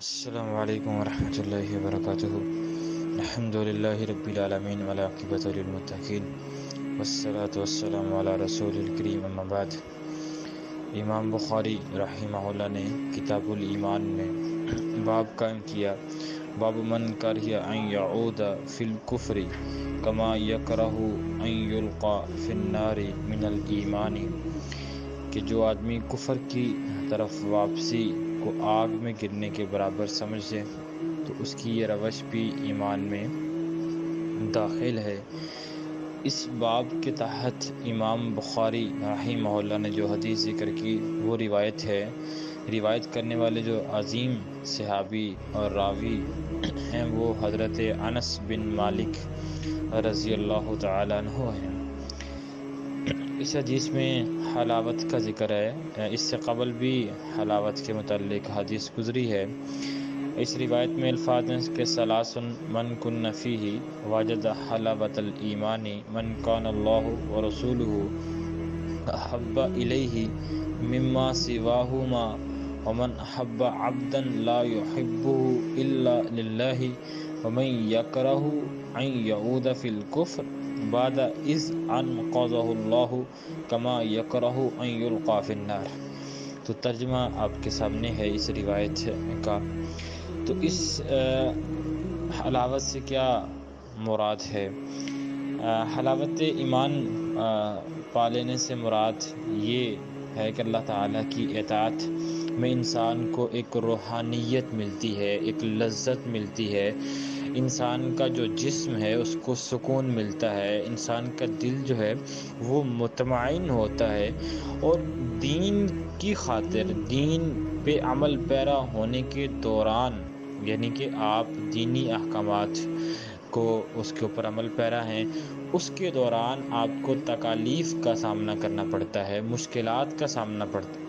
السلام علیکم ورحمۃ اللہ وبرکاتہ۔ الحمد للہ رب العالمین والعاقبۃ للمتقین والصلاۃ والسلام علی رسول الکریم، اما بعد۔ امام بخاری رحمہ اللہ نے کتاب الایمان میں باب قائم کیا، باب من کرہ ان یعود فی الکفر کما یکرہ ان یلقى فی النار من الایمان، کہ جو آدمی کفر کی طرف واپسی کو آگ میں گرنے کے برابر سمجھے تو اس کی یہ روش بھی ایمان میں داخل ہے۔ اس باب کے تحت امام بخاری رحمہ اللہ نے جو حدیث ذکر کی وہ روایت ہے۔ روایت کرنے والے جو عظیم صحابی اور راوی ہیں وہ حضرت انس بن مالک رضی اللہ تعالیٰ عنہ ہیں۔ اس حدیث میں حلاوت کا ذکر ہے، اس سے قبل بھی حلاوت کے متعلق حدیث گزری ہے۔ اس روایت میں الفاظ ہیں کہ ثلاث من کن فیہ وجد حلاوت الایمان من کان اللہ ورسولہ احب الیہ مما سواہما ومن احب عبدا لا یحبہ الا للہ ومن یکرہ ان یعود فی الکفر بعد اذ انقذہ اللہ کما یکرہ ان یلقى فی النار۔ تو ترجمہ آپ کے سامنے ہے اس روایت کا۔ تو اس حلاوت سے کیا مراد ہے؟ حلاوت ایمان پا لینے سے مراد یہ ہے کہ اللہ تعالیٰ کی اطاعت میں انسان کو ایک روحانیت ملتی ہے، ایک لذت ملتی ہے، انسان کا جو جسم ہے اس کو سکون ملتا ہے، انسان کا دل جو ہے وہ مطمئن ہوتا ہے، اور دین کی خاطر، دین پہ عمل پیرا ہونے کے دوران، یعنی کہ آپ دینی احکامات کو اس کے اوپر عمل پیرا ہیں، اس کے دوران آپ کو تکالیف کا سامنا کرنا پڑتا ہے، مشکلات کا سامنا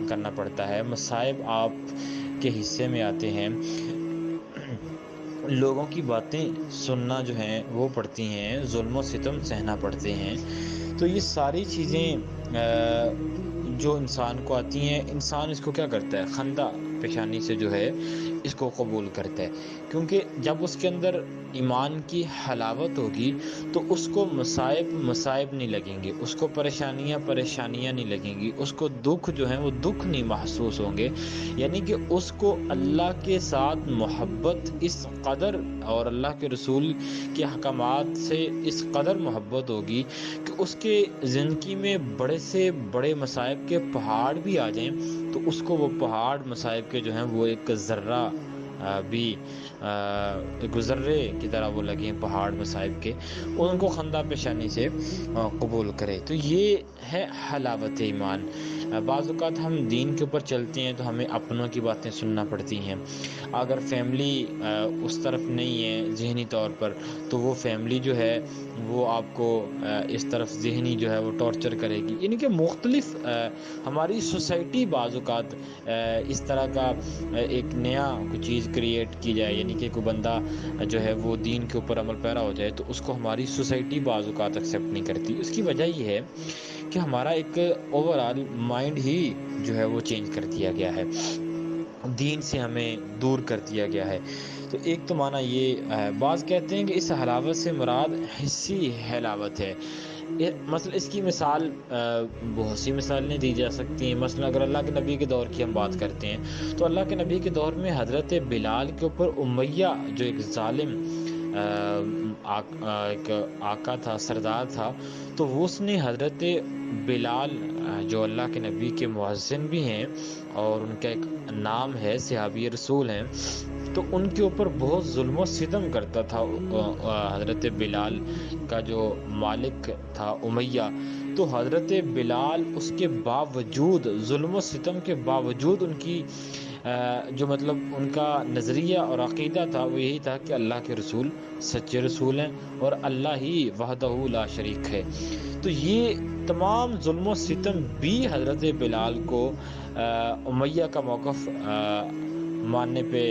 کرنا پڑتا ہے، مصائب آپ کے حصے میں آتے ہیں، لوگوں کی باتیں سننا جو ہیں وہ پڑتی ہیں، ظلم و ستم سہنا پڑتے ہیں۔ تو یہ ساری چیزیں جو انسان کو آتی ہیں، انسان اس کو کیا کرتا ہے؟ خندہ پیشانی سے جو ہے اس کو قبول کرتا ہے، کیونکہ جب اس کے اندر ایمان کی حلاوت ہوگی تو اس کو مصائب نہیں لگیں گے، اس کو پریشانیاں نہیں لگیں گی، اس کو دکھ جو ہیں وہ دکھ نہیں محسوس ہوں گے، یعنی کہ اس کو اللہ کے ساتھ محبت اس قدر اور اللہ کے رسول کے احکامات سے اس قدر محبت ہوگی کہ اس کے زندگی میں بڑے سے بڑے مصائب کے پہاڑ بھی آ جائیں تو اس کو وہ پہاڑ مصائب کے جو ہیں وہ ایک ذرہ بھی ایک ذرے کی طرح وہ لگیں پہاڑ مصائب کے، ان کو خندہ پیشانی سے قبول کرے۔ تو یہ ہے حلاوت ایمان۔ بعض اوقات ہم دین کے اوپر چلتے ہیں تو ہمیں اپنوں کی باتیں سننا پڑتی ہیں، اگر فیملی اس طرف نہیں ہے ذہنی طور پر تو وہ فیملی جو ہے وہ آپ کو اس طرف ذہنی جو ہے وہ ٹارچر کرے گی، یعنی کہ مختلف ہماری سوسائٹی بعض اوقات اس طرح کا ایک نیا کوئی چیز کریٹ کی جائے، یعنی کہ کوئی بندہ جو ہے وہ دین کے اوپر عمل پیرا ہو جائے تو اس کو ہماری سوسائٹی بعض اوقات ایکسیپٹ نہیں کرتی۔ اس کی وجہ یہ ہے کہ ہمارا ایک اوور آل مائنڈ ہی جو ہے وہ چینج کر دیا گیا ہے، دین سے ہمیں دور کر دیا گیا ہے۔ تو ایک تو معنی یہ ہے۔ بعض کہتے ہیں کہ اس حلاوت سے مراد حسی حلاوت ہے، مثلا اس کی مثال بہت سی مثالیں دی جا سکتی ہیں۔ مثلا اگر اللہ کے نبی کے دور کی ہم بات کرتے ہیں تو اللہ کے نبی کے دور میں حضرت بلال کے اوپر امیہ جو ایک ظالم ایک آقا تھا، سردار تھا، تو اس نے حضرت بلال جو اللہ کے نبی کے مؤذن بھی ہیں اور ان کا ایک نام ہے، صحابی رسول ہیں، تو ان کے اوپر بہت ظلم و ستم کرتا تھا حضرت بلال کا جو مالک تھا امیہ۔ تو حضرت بلال اس کے باوجود، ظلم و ستم کے باوجود، ان کی جو مطلب ان کا نظریہ اور عقیدہ تھا وہ یہی تھا کہ اللہ کے رسول سچے رسول ہیں اور اللہ ہی وحدہ لا شریک ہے۔ تو یہ تمام ظلم و ستم بھی حضرت بلال کو امیہ کا موقف ماننے پہ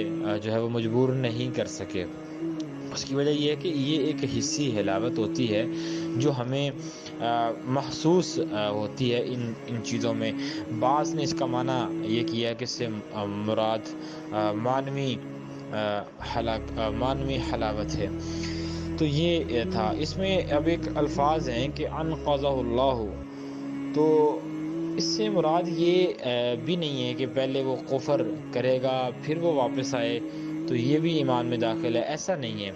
جو ہے وہ مجبور نہیں کر سکے۔ اس کی وجہ یہ ہے کہ یہ ایک حسی حلاوت ہوتی ہے جو ہمیں محسوس ہوتی ہے ان چیزوں میں۔ بعض نے اس کا معنی یہ کیا ہے کہ اس سے مراد معنوی معنوی حلاوت ہے۔ تو یہ تھا۔ اس میں اب ایک الفاظ ہیں کہ انقذہ اللہ، تو اس سے مراد یہ بھی نہیں ہے کہ پہلے وہ کفر کرے گا پھر وہ واپس آئے تو یہ بھی ایمان میں داخل ہے، ایسا نہیں ہے،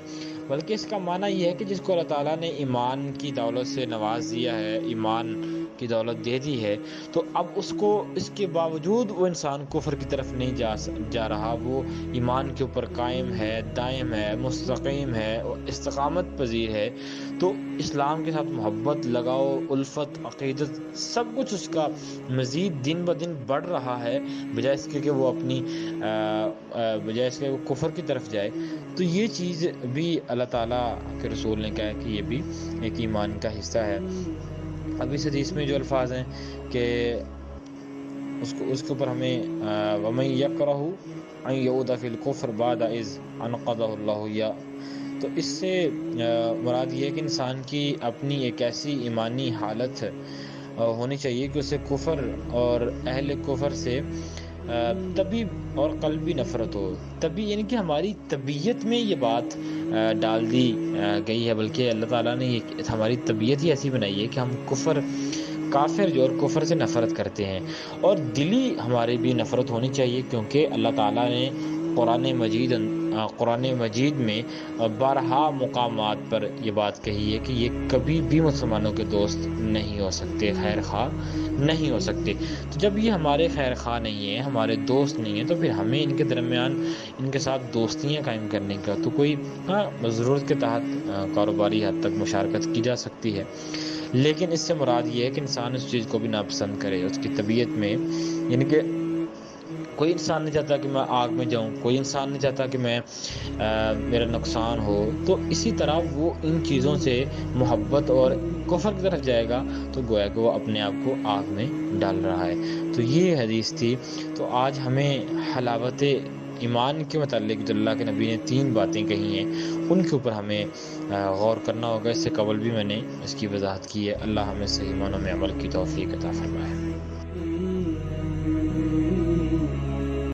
بلکہ اس کا معنی یہ ہے کہ جس کو اللہ تعالیٰ نے ایمان کی دولت سے نواز دیا ہے، ایمان کی دولت دے دی ہے، تو اب اس کے باوجود وہ انسان کفر کی طرف نہیں جا رہا، وہ ایمان کے اوپر قائم ہے، دائم ہے، مستقیم ہے، استقامت پذیر ہے، تو اسلام کے ساتھ محبت، لگاؤ، الفت، عقیدت، سب کچھ اس کا مزید دن بدن بڑھ رہا ہے، بجائے اس کے کہ وہ وہ کفر کی طرف جائے۔ تو یہ چیز بھی اللہ تعالیٰ کے رسول نے کہا کہ یہ بھی ایک ایمان کا حصہ ہے۔ اب اس حدیث میں جو الفاظ ہیں کہ اس کے اوپر ہمیں وَمَن يَكْرَهُ أَن يَعُودَ فِي الْكُفْرِ بَعْدَ إِذْ أَنْقَذَهُ اللَّهُ، تو اس سے مراد یہ ہے کہ انسان کی اپنی ایک ایسی ایمانی حالت ہونی چاہیے کہ اسے کفر اور اہل کفر سے طبی اور قلبی نفرت ہو۔ طبی یعنی کہ ہماری طبیعت میں یہ بات ڈال دی گئی ہے، بلکہ اللہ تعالیٰ نے یہ ہماری طبیعت ہی ایسی بنائی ہے کہ ہم کافر جو اور کفر سے نفرت کرتے ہیں، اور دلی ہماری بھی نفرت ہونی چاہیے، کیونکہ اللہ تعالیٰ نے قرآن مجید میں بارہا مقامات پر یہ بات کہی ہے کہ یہ کبھی بھی مسلمانوں کے دوست نہیں ہو سکتے، خیر خواہ نہیں ہو سکتے۔ تو جب یہ ہمارے خیر خواہ نہیں ہیں، ہمارے دوست نہیں ہیں، تو پھر ہمیں ان کے درمیان ان کے ساتھ دوستیاں قائم کرنے کا تو کوئی ضرورت کے تحت کاروباری حد تک مشارکت کی جا سکتی ہے، لیکن اس سے مراد یہ ہے کہ انسان اس چیز کو بھی ناپسند کرے اس کی طبیعت میں، یعنی کہ کوئی انسان نہیں چاہتا کہ میں آگ میں جاؤں، کوئی انسان نہیں چاہتا کہ میرا نقصان ہو، تو اسی طرح وہ ان چیزوں سے محبت اور کفر کی طرف جائے گا تو گویا کہ وہ اپنے آپ کو آگ میں ڈال رہا ہے۔ تو یہ حدیث تھی۔ تو آج ہمیں حلاوت ایمان کے متعلق جو اللہ کے نبی نے 3 باتیں کہی ہیں ان کے اوپر ہمیں غور کرنا ہوگا۔ اس سے قبل بھی میں نے اس کی وضاحت کی ہے۔ اللہ ہمیں صحیح معنوں میں عمل کی توفیق عطا فرمائے۔